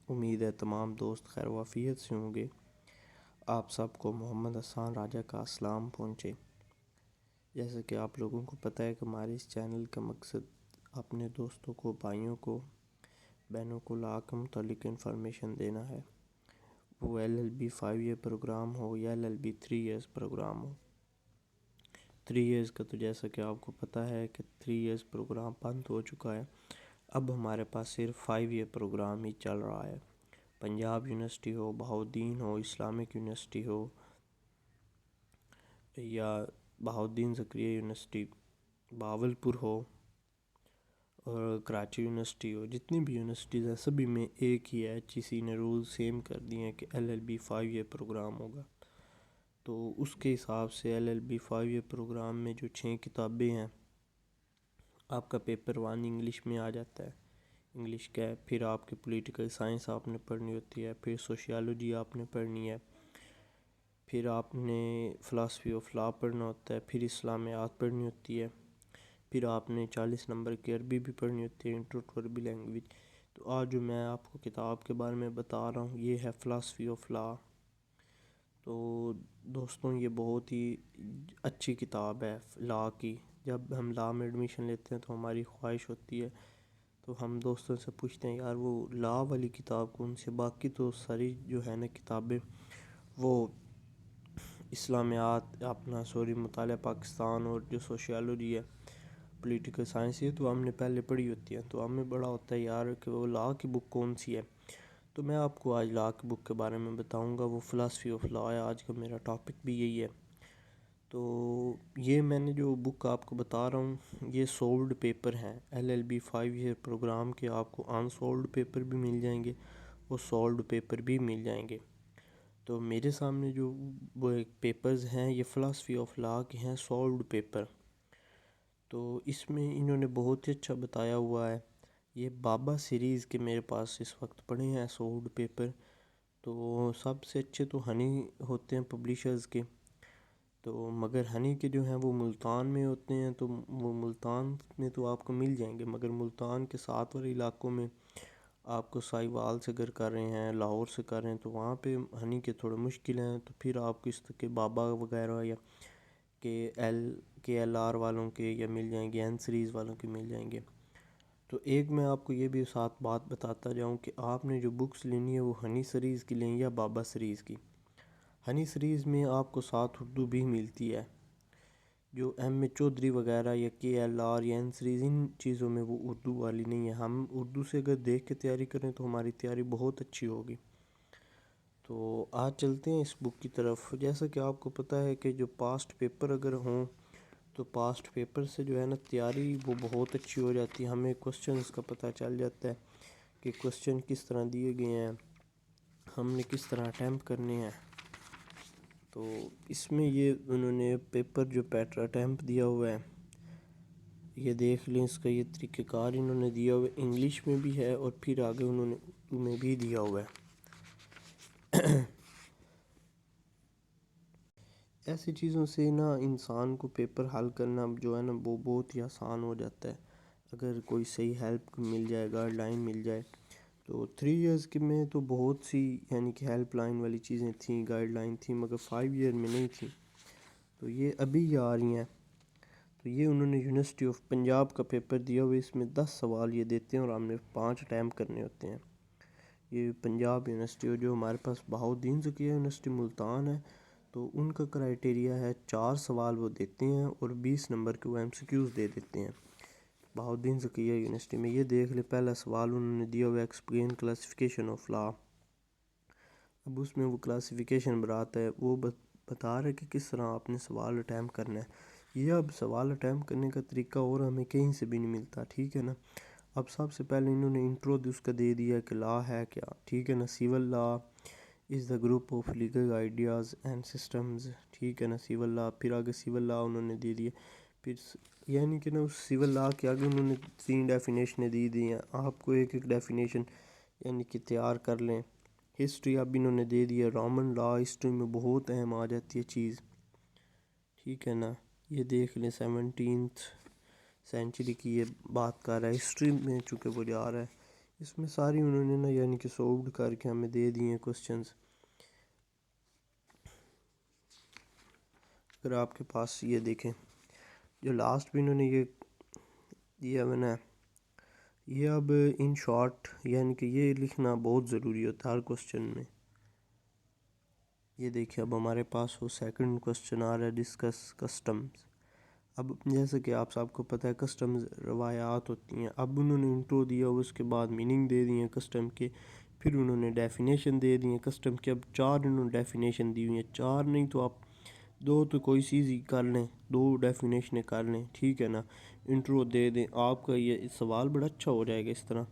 امید ہے تمام دوست خیر و عافیت سے ہوں گے۔ آپ سب کو محمد حسان راجہ کا اسلام پہنچے۔ جیسا کہ آپ لوگوں کو پتہ ہے کہ ہمارے اس چینل کا مقصد اپنے دوستوں کو، بھائیوں کو، بہنوں کو لا کے متعلق انفارمیشن دینا ہے، وہ LLB 5 ایئر پروگرام ہو یا LLB 3 ایئرز پروگرام ہو۔ 3 ایئرز کا تو جیسا کہ آپ کو پتہ ہے کہ 3 ایئرز پروگرام بند ہو چکا ہے، اب ہمارے پاس صرف 5 ایئر پروگرام ہی چل رہا ہے۔ پنجاب یونیورسٹی ہو، بہاؤالدین ہو، اسلامک یونیورسٹی ہو یا بہاؤالدین زکریا یونیورسٹی بہاولپور ہو اور کراچی یونیورسٹی ہو، جتنی بھی یونیورسٹیز ہیں سبھی میں ایک ہی HEC نے رول سیم کر دیے ہیں کہ LLB 5 ایئر پروگرام ہوگا۔ تو اس کے حساب سے LLB 5 ایئر پروگرام میں جو 6 کتابیں ہیں، آپ کا پیپر 1 انگلش میں آ جاتا ہے، انگلش کا ہے، پھر آپ کے پولیٹیکل سائنس آپ نے پڑھنی ہوتی ہے، پھر سوشیالوجی آپ نے پڑھنی ہے، پھر آپ نے فلاسفی آف لا پڑھنا ہوتا ہے، پھر اسلامیات پڑھنی ہوتی ہے، پھر آپ نے 40 نمبر کی عربی بھی پڑھنی ہوتی ہے، انٹرو ٹو عربی لینگویج۔ تو آج جو میں آپ کو کتاب کے بارے میں بتا رہا ہوں یہ ہے فلاسفی آف لا۔ تو دوستوں یہ بہت ہی اچھی کتاب ہے لا کی۔ جب ہم لا میں ایڈمیشن لیتے ہیں تو ہماری خواہش ہوتی ہے، تو ہم دوستوں سے پوچھتے ہیں یار وہ لا والی کتاب کون سی؟ باقی تو ساری جو ہے نا کتابیں وہ اسلامیات مطالعہ پاکستان اور جو سوشیالوجی ہے، پولیٹیکل سائنس، یہ تو ہم نے پہلے پڑھی ہوتی ہے، تو ہمیں بڑا ہوتا ہے یار کہ وہ لا کی بک کون سی ہے۔ تو میں آپ کو آج لا کی بک کے بارے میں بتاؤں گا، وہ فلاسفی آف لا ہے، آج کا میرا ٹاپک بھی یہی ہے۔ تو یہ میں نے جو بک آپ کو بتا رہا ہوں یہ سولڈ پیپر ہیں LLB 5 ایئر پروگرام کے، آپ کو ان سولڈ پیپر بھی مل جائیں گے اور سولڈ پیپر بھی مل جائیں گے۔ تو میرے سامنے جو وہ پیپرز ہیں یہ فلاسفی آف لا کے ہیں، سولڈ پیپر۔ تو اس میں انہوں نے بہت ہی اچھا بتایا ہوا ہے۔ یہ بابا سیریز کے میرے پاس اس وقت پڑے ہیں سولڈ پیپر۔ تو سب سے اچھے تو ہنی ہوتے ہیں پبلیشرز کے، تو مگر ہنی کے جو ہیں وہ ملتان میں ہوتے ہیں، تو وہ ملتان میں تو آپ کو مل جائیں گے، مگر ملتان کے ساتھ والے علاقوں میں آپ کو سائیوال سے اگر کر رہے ہیں، لاہور سے کر رہے ہیں، تو وہاں پہ ہنی کے تھوڑے مشکل ہیں، تو پھر آپ کو اس کے بابا وغیرہ یا KLR والوں کے یا مل جائیں گے، این سیریز والوں کے مل جائیں گے۔ تو ایک میں آپ کو یہ بھی ساتھ بات بتاتا جاؤں کہ آپ نے جو بکس لینی ہے وہ ہنی سیریز کی لیں یا بابا سیریز کی۔ ہنی سیریز میں آپ کو ساتھ اردو بھی ملتی ہے، جو M A چودھری وغیرہ یا KLR یا این سیریز، ان چیزوں میں وہ اردو والی نہیں ہے۔ ہم اردو سے اگر دیکھ کے تیاری کریں تو ہماری تیاری بہت اچھی ہوگی۔ تو آج چلتے ہیں اس بک کی طرف۔ جیسا کہ آپ کو پتہ ہے کہ جو پاسٹ پیپر اگر ہوں تو پاسٹ پیپر سے جو ہے نا تیاری وہ بہت اچھی ہو جاتی ہے، ہمیں کوسچنز کا پتہ چل جاتا ہے کہ کوسچن کس طرح دیے گئے ہیں، ہم نے کس طرح اٹیمپٹ کرنے ہیں۔ تو اس میں یہ انہوں نے پیپر جو پیٹر اٹیمپٹ دیا ہوا ہے یہ دیکھ لیں، اس کا یہ طریقہ کار انہوں نے دیا ہوا ہے، انگلش میں بھی ہے اور پھر آگے انہوں نے اردو میں بھی دیا ہوا ہے۔ ایسی چیزوں سے نا انسان کو پیپر حل کرنا جو ہے نا وہ بہت ہی آسان ہو جاتا ہے، اگر کوئی صحیح ہیلپ مل جائے، گائیڈ لائن مل جائے۔ تو 3 ایئرز کے میں تو بہت سی یعنی کہ ہیلپ لائن والی چیزیں تھیں، گائیڈ لائن تھیں، مگر 5 ایئر میں نہیں تھیں، تو یہ ابھی آ رہی ہیں۔ تو یہ انہوں نے یونیورسٹی آف پنجاب کا پیپر دیا ہوا ہے، اس میں 10 سوال یہ دیتے ہیں اور ہم نے 5 اٹیمپٹ کرنے ہوتے ہیں۔ یہ پنجاب یونیورسٹی اور جو ہمارے پاس بہاؤالدین زکریا یونیورسٹی ملتان ہے، تو ان کا کرائٹیریا ہے 4 سوال وہ دیتے ہیں اور 20 نمبر کے وہ MCQs دے دیتے ہیں۔ بہاؤالدین زکریا یونیورسٹی میں یہ دیکھ لے، پہلا سوال انہوں نے دیا ہوا ایکسپلین کلاسیفیکیشن آف لا۔ اب اس میں وہ کلاسیفیکیشن بتاتا ہے، وہ بتا رہا ہے کہ کس طرح آپ نے سوال اٹیمپٹ کرنا ہے۔ یہ اب سوال اٹیمپٹ کرنے کا طریقہ اور ہمیں کہیں سے بھی نہیں ملتا، ٹھیک ہے نا۔ اب سب سے پہلے انہوں نے انٹرو اس کا دے دیا کہ لا ہے کیا، ٹھیک ہے نا۔ Civil law is the group of legal ideas and systems, ٹھیک ہے نا، سیول لا۔ پھر آگے سیول لا انہوں نے دے دیا، پھر یعنی کہ نا اس سیول لا کے آگے انہوں نے 3 ڈیفینیشنیں دی ہیں، آپ کو ایک ڈیفینیشن یعنی کہ تیار کر لیں۔ ہسٹری اب انہوں نے دے دیا، رومن لا ہسٹری میں بہت اہم آ جاتی ہے چیز، ٹھیک ہے نا۔ یہ دیکھ لیں 17th سینچری کی یہ بات کر رہا ہے، ہسٹری میں چونکہ وہ جا رہا ہے، اس میں ساری انہوں نے نا یعنی کہ سولوڈ کر کے ہمیں دے دیے ہیں کوسچنز. اگر آپ کے پاس یہ دیکھیں جو لاسٹ بھی انہوں نے یہ دیا میں نے یہ اب ان شارٹ یعنی کہ یہ لکھنا بہت ضروری ہوتا ہے ہر کوسچن میں. یہ دیکھیں اب ہمارے پاس وہ سیکنڈ کوسچن آ رہا ہے ڈسکس کسٹمز. اب جیسے کہ آپ سب کو پتہ ہے کسٹمز روایات ہوتی ہیں. اب انہوں نے انٹرو دیا اس کے بعد میننگ دے دی ہیں کسٹم کے, پھر انہوں نے ڈیفینیشن دے دی ہیں کسٹم کے. اب 4 انہوں نے ڈیفینیشن دی ہوئی ہیں, 4 نہیں تو آپ 2 تو کوئی چیز ہی کر لیں, 2 ڈیفینیشنیں کر لیں, ٹھیک ہے نا. انٹرو دے دیں, آپ کا یہ سوال بڑا اچھا ہو جائے گا اس طرح.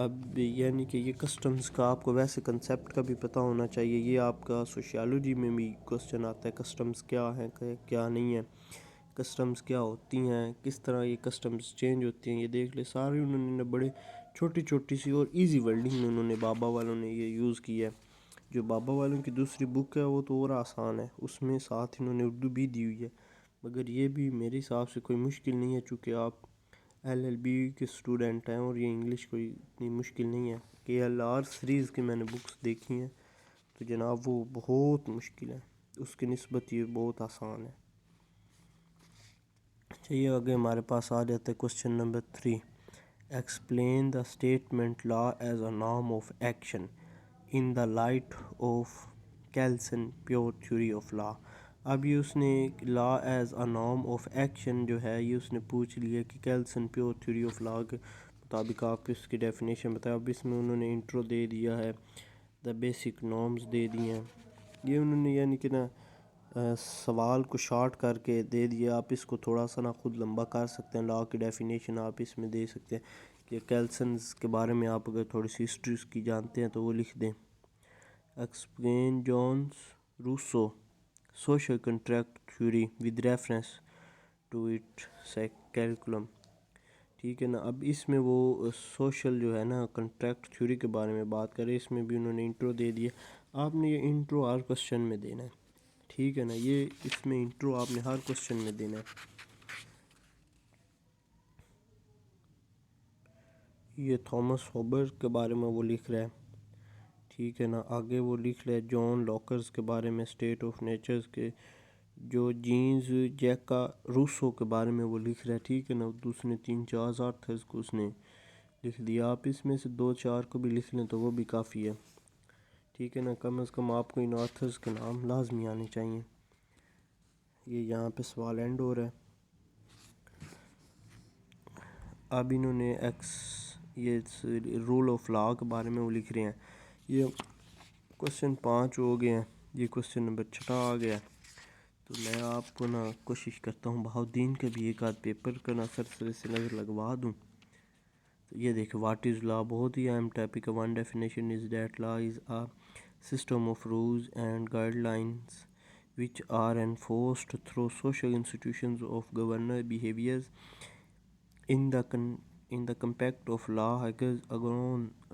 اب یعنی کہ یہ کسٹمز کا آپ کو ویسے کنسیپٹ کا بھی پتہ ہونا چاہیے. یہ آپ کا سوشیالوجی میں بھی کوسچن آتا ہے کسٹمز کیا ہیں کیا نہیں ہیں, کسٹمز کیا ہوتی ہیں, کس طرح یہ کسٹمز چینج ہوتی ہیں. یہ دیکھ لیں سارے انہوں نے بڑے چھوٹی چھوٹی سی اور ایزی ورڈنگ میں انہوں نے بابا والوں نے یہ یوز کی ہے. جو بابا والوں کی دوسری بک ہے وہ تو اور آسان ہے, اس میں ساتھ انہوں نے اردو بھی دی ہوئی ہے, مگر یہ بھی میرے حساب سے کوئی مشکل نہیں ہے چونکہ آپ LLB کے اسٹوڈنٹ ہیں اور یہ انگلش کوئی اتنی مشکل نہیں ہے. KLR سیریز کی میں نے بکس دیکھی ہیں تو جناب وہ بہت مشکل ہے, اس کی نسبت یہ بہت آسان ہے. چلیے آگے ہمارے پاس آ جاتا ہے question number 3. Explain the statement law as a norm of action in the light of Kelsen pure theory of law. اب یہ اس نے law as a norm of action جو ہے یہ اس نے پوچھ لیا کہ Kelsen pure theory of law کے مطابق آپ اس کی ڈیفینیشن بتائیں. اب اس میں انہوں نے انٹرو دے دیا ہے, دا بیسک نارمز دے دی ہیں. یہ انہوں نے یعنی کہ نا سوال کو شارٹ کر کے دے دیا. آپ اس کو تھوڑا سا نا خود لمبا کر سکتے ہیں. لا کی ڈیفینیشن آپ اس میں دے سکتے ہیں کہ کیلسنز کے بارے میں آپ اگر تھوڑی سی ہسٹری اس کی جانتے ہیں تو وہ لکھ دیں. Explain Jones Rousseau social contract theory with reference to it curriculum, ٹھیک ہے نا. اب اس میں وہ سوشل جو ہے نا کنٹریکٹ تھیوری کے بارے میں بات کرے, اس میں بھی انہوں نے انٹرو دے دیا. آپ نے یہ انٹرو ہر کوسچن میں دینا ہے, ٹھیک ہے نا. یہ اس میں انٹرو آپ نے ہر کوسچن میں دینا ہے. یہ تھامس ہوبر کے بارے میں وہ لکھ رہا ہے, ٹھیک ہے نا. آگے وہ لکھ رہا ہے جان لاکرز کے بارے میں اسٹیٹ آف نیچرز کے. جو جینز جیکا روسو کے بارے میں وہ لکھ رہا ہے, ٹھیک ہے نا. اس نے 3-4 آتھرز کو اس نے لکھ دیا. آپ اس میں سے 2-4 کو بھی لکھ لیں تو وہ بھی کافی ہے, ٹھیک ہے نا. کم از کم آپ کو ان آتھرز کے نام لازمی آنے چاہیے. یہ یہاں پہ سوال اینڈ ہو رہا ہے. اب انہوں نے یہ رول آف لا کے بارے میں وہ لکھ رہے ہیں. یہ کوسچن 5 ہو گئے ہیں, یہ کوسچن نمبر 6 آ گیا. تو میں آپ کو نا کوشش کرتا ہوں بہاؤدین کا بھی ایک آدھ پیپر کا نا سرسرے سے نظر لگوا دوں. تو یہ دیکھیں واٹ از لا, بہت ہی اہم ٹاپک ہے. One definition is that law is a system of rules and guidelines which are enforced through social institutions of governance behaviors in the compact of law. Again,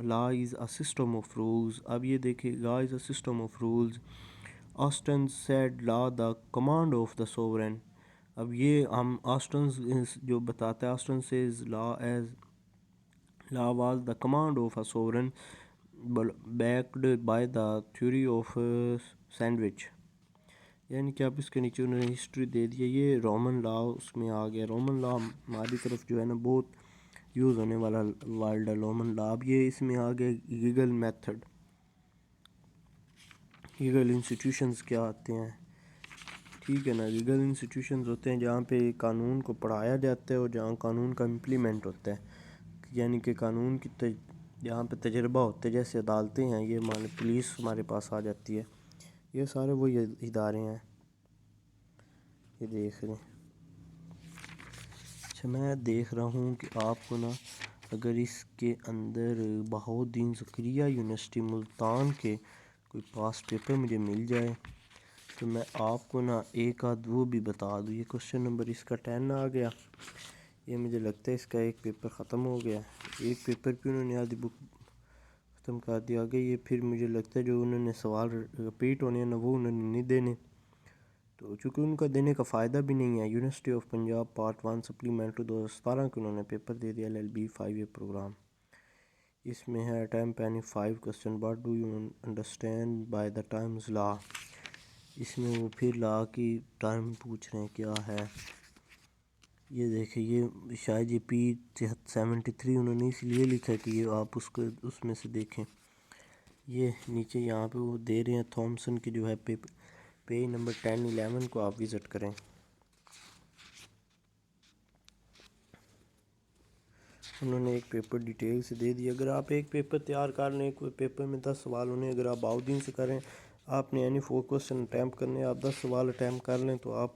law is a system of rules. اب یہ دیکھیں law is a system of rules. Austin said law the command of the sovereign. اب یہ ہم Aston جو بتاتا ہے, Aston says law was the command of a sovereign backed by the theory of sandwich. یعنی کہ اب اس کے نیچے انہوں نے ہسٹری دے دی ہے. یہ رومن لا اس میں آ گیا. رومن لا ہماری طرف جو ہے نا بہت یوز ہونے والا ورڈ ہے رومن لا. اب یہ اس میں آ گیا گیگل میتھڈ. گیگل انسٹیٹیوشنز کیا آتے ہیں, ٹھیک ہے نا. گیگل انسٹیٹیوشنز ہوتے ہیں جہاں پہ قانون کو پڑھایا جاتا ہے اور جہاں قانون کا امپلیمنٹ ہوتا ہے, یعنی کہ قانون کی جہاں پہ تجربہ ہوتا ہے. جیسے عدالتیں ہیں, یہ ہمارے پولیس ہمارے پاس آ جاتی ہے. یہ سارے وہی ادارے ہیں, یہ دیکھ لیں. اچھا میں دیکھ رہا ہوں کہ آپ کو نا اگر اس کے اندر بہاؤالدین زکریا یونیورسٹی ملتان کے کوئی پاس پیپر مجھے مل جائے تو میں آپ کو نا ایک آدھ وہ بھی بتا دوں. یہ کوسچن نمبر اس کا 10 آ گیا. یہ مجھے لگتا ہے اس کا ایک پیپر ختم ہو گیا. ایک پیپر پہ انہوں نے آدھی بک ختم کر دیا. آگے یہ پھر مجھے لگتا ہے جو انہوں نے سوال رپیٹ ہونے ہیں نا وہ انہوں نے نہیں دینے, تو چونکہ ان کا دینے کا فائدہ بھی نہیں ہے. University of Punjab part 1 supplement 2017 کے انہوں نے پیپر دے دیا LLB 5 ایئر پروگرام. اس میں ہے attempt any 5 question what do you understand by the times law. اس میں وہ پھر لا کی ٹائم پوچھ رہے ہیں کیا ہے. یہ دیکھیں یہ شاید یہ پی 73 انہوں نے اس لیے لکھا کہ یہ آپ اس میں سے دیکھیں. یہ نیچے یہاں پہ وہ دے رہے ہیں تھامسن کی جو ہے پیج نمبر 10-11 کو آپ وزٹ کریں. انہوں نے ایک پیپر ڈیٹیل سے دے دیا. اگر آپ ایک پیپر تیار کر لیں, کوئی پیپر میں 10 سوال ہونے, اگر آپ باؤدین سے کریں آپ نے اینی 4 کوسچن اٹیمپٹ کرنے, آپ 10 سوال اٹیمپٹ کر لیں تو آپ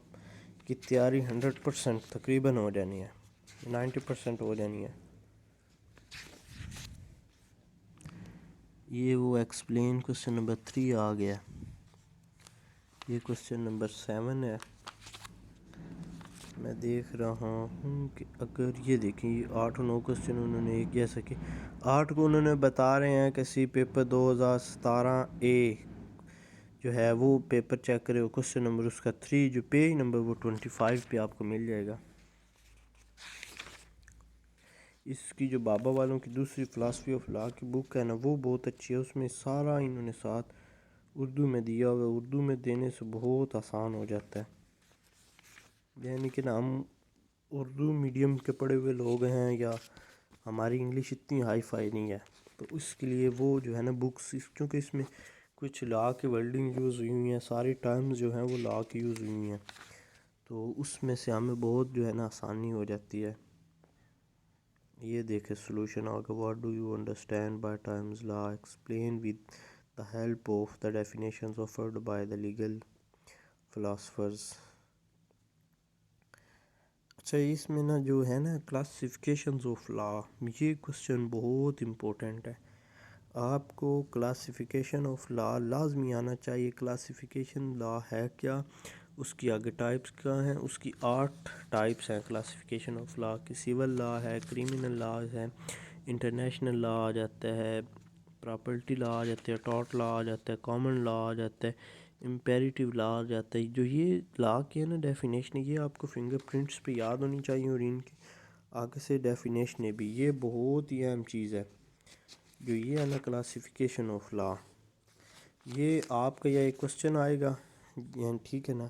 کی تیاری 100% تقریباً ہو جانی ہے, 90% ہو جانی ہے. یہ وہ ایکسپلین کوسچن نمبر 3 آ گیا. یہ کوسچن نمبر 7 ہے. میں دیکھ رہا ہوں کہ اگر یہ دیکھیں یہ 8 و 9 کوسچن انہوں نے ایک جیسا کہ 8 کو انہوں نے بتا رہے ہیں کہ سی پیپر 2017 اے جو ہے وہ پیپر چیک کرے, کوسچن نمبر اس کا 3 جو پیج نمبر وہ 25 پہ آپ کو مل جائے گا. اس کی جو بابا والوں کی دوسری فلاسفی آف لا کی بک ہے نا وہ بہت اچھی ہے. اس میں سارا انہوں نے ساتھ اردو میں دیا ہوا ہے. اردو میں دینے سے بہت آسان ہو جاتا ہے, یعنی کہ نا ہم اردو میڈیم کے پڑھے ہوئے لوگ ہیں یا ہماری انگلش اتنی ہائی فائی نہیں ہے, تو اس کے لیے وہ جو ہے نا بکس کیونکہ اس میں کچھ لا کے ورڈنگ یوز ہوئی ہوئی ہیں, ساری ٹرمز جو ہیں وہ لا کی یوز ہوئی ہوئی ہیں, تو اس میں سے ہمیں بہت جو ہے نا آسانی ہو جاتی ہے. یہ دیکھیں سولوشن آگا what do you understand by Times law explain with the help of the definitions offered by the legal philosophers. اچھا اس میں نا جو ہے نا کلاسیفیکیشنز آف لا, یہ کوسچن بہت امپورٹنٹ ہے. آپ کو کلاسیفیکیشن آف لا لازمی آنا چاہیے. کلاسیفیکیشن لا ہے کیا, اس کی آگے ٹائپس کیا ہیں, اس کی 8 ٹائپس ہیں کلاسیفیکیشن آف لا کی. سول لا ہے, کریمنل لا ہے, انٹرنیشنل لا آ جاتا ہے, پراپرٹی لا آ جاتا ہے, ٹارٹ لا آ جاتا ہے, کامن لا آ جاتا ہے, امپیریٹیو لا آ جاتا ہے. جو یہ لا کی ہے نا ڈیفینیشن, یہ آپ کو فنگر پرنٹس پہ یاد ہونی چاہیے, اور ان کی آگے سے ڈیفینیشنیں بھی. یہ بہت ہی اہم چیز ہے جو یہ ہے نا کلاسیفیکیشن آف لا. یہ آپ کا یہ ایک کوسچن آئے گا یعنی ٹھیک ہے نا,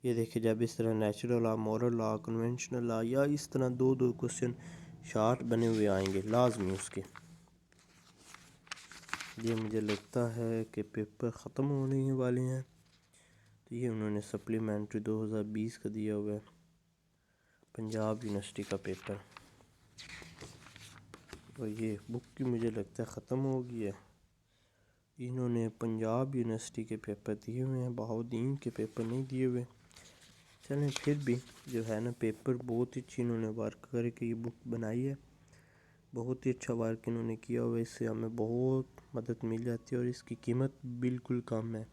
یہ دیکھیں جب اس طرح نیچرل لا, مورل لا, کنونشنل لا, یا اس طرح 2 کوسچن شارٹ بنے ہوئے آئیں گے لازمی اس کے. یہ مجھے لگتا ہے کہ پیپر ختم ہونے ہی والے ہیں, تو یہ انہوں نے سپلیمنٹری 2020 کا دیا ہوا ہے, پنجاب یونیورسٹی کا پیپر. اور یہ بک کی مجھے لگتا ہے ختم ہو گئی ہے. انہوں نے پنجاب یونیورسٹی کے پیپر دیے ہوئے ہیں, بہاؤالدین کے پیپر نہیں دیے ہوئے. چلیں پھر بھی جو ہے نا پیپر بہت اچھی انہوں نے ورک کر کے یہ بک بنائی ہے, بہت ہی اچھا ورک انہوں نے کیا ہوا ہے. اس سے ہمیں بہت مدد مل جاتی ہے, اور اس کی قیمت بالکل کم ہے.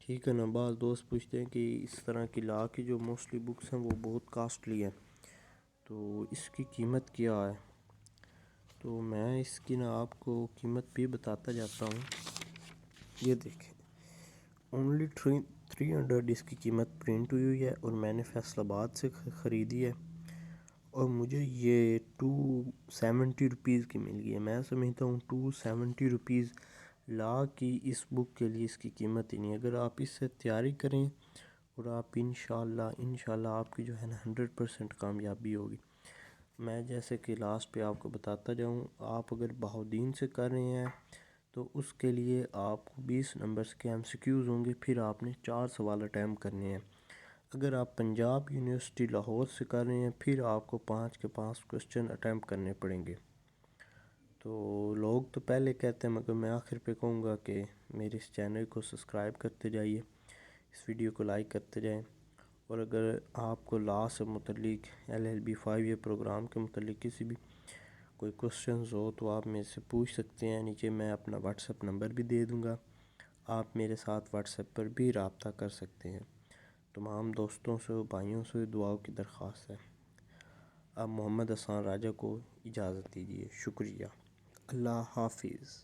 ٹھیک ہے نا, بعض دوست پوچھتے ہیں کہ اس طرح کی لا کی جو موسٹلی بکس ہیں وہ بہت کاسٹلی ہیں, تو اس کی قیمت کیا ہے, تو میں اس کی نا آپ کو قیمت بھی بتاتا جاتا ہوں. یہ دیکھیں اونلی 300 اس کی قیمت پرنٹ ہوئی ہوئی ہے, اور میں نے فیصل آباد سے خریدی ہے, اور مجھے یہ 270 روپیز کی مل گئی ہے. میں سمجھتا ہوں 270 روپیز لا کی اس بک کے لیے اس کی قیمت ہی نہیں. اگر آپ اس سے تیاری کریں اور آپ انشاءاللہ آپ کی جو ہے نا 100% کامیابی ہوگی. میں جیسے کہ لاسٹ پہ آپ کو بتاتا جاؤں, آپ اگر بہاؤالدین سے کر رہے ہیں تو اس کے لیے آپ کو 20 نمبرز کے MCQs ہوں گے, پھر آپ نے 4 سوال اٹیمپٹ کرنے ہیں. اگر آپ پنجاب یونیورسٹی لاہور سے کر رہے ہیں پھر آپ کو 5 کے 5 کوسچن اٹیمپٹ کرنے پڑیں گے. تو لوگ تو پہلے کہتے ہیں, مگر میں آخر پہ کہوں گا کہ میرے اس چینل کو سبسکرائب کرتے جائیے, اس ویڈیو کو لائک کرتے جائیں, اور اگر آپ کو لا سے متعلق LLB 5 یہ پروگرام کے متعلق کسی بھی کوئی کوسچنز ہو تو آپ میرے سے پوچھ سکتے ہیں. نیچے میں اپنا واٹس ایپ نمبر بھی دے دوں گا, آپ میرے ساتھ واٹس ایپ پر بھی رابطہ کر سکتے ہیں. تمام دوستوں سے بھائیوں سے دعاؤں کی درخواست ہے. اب محمد حسان راجہ کو اجازت دیجیے. شکریہ. اللہ حافظ.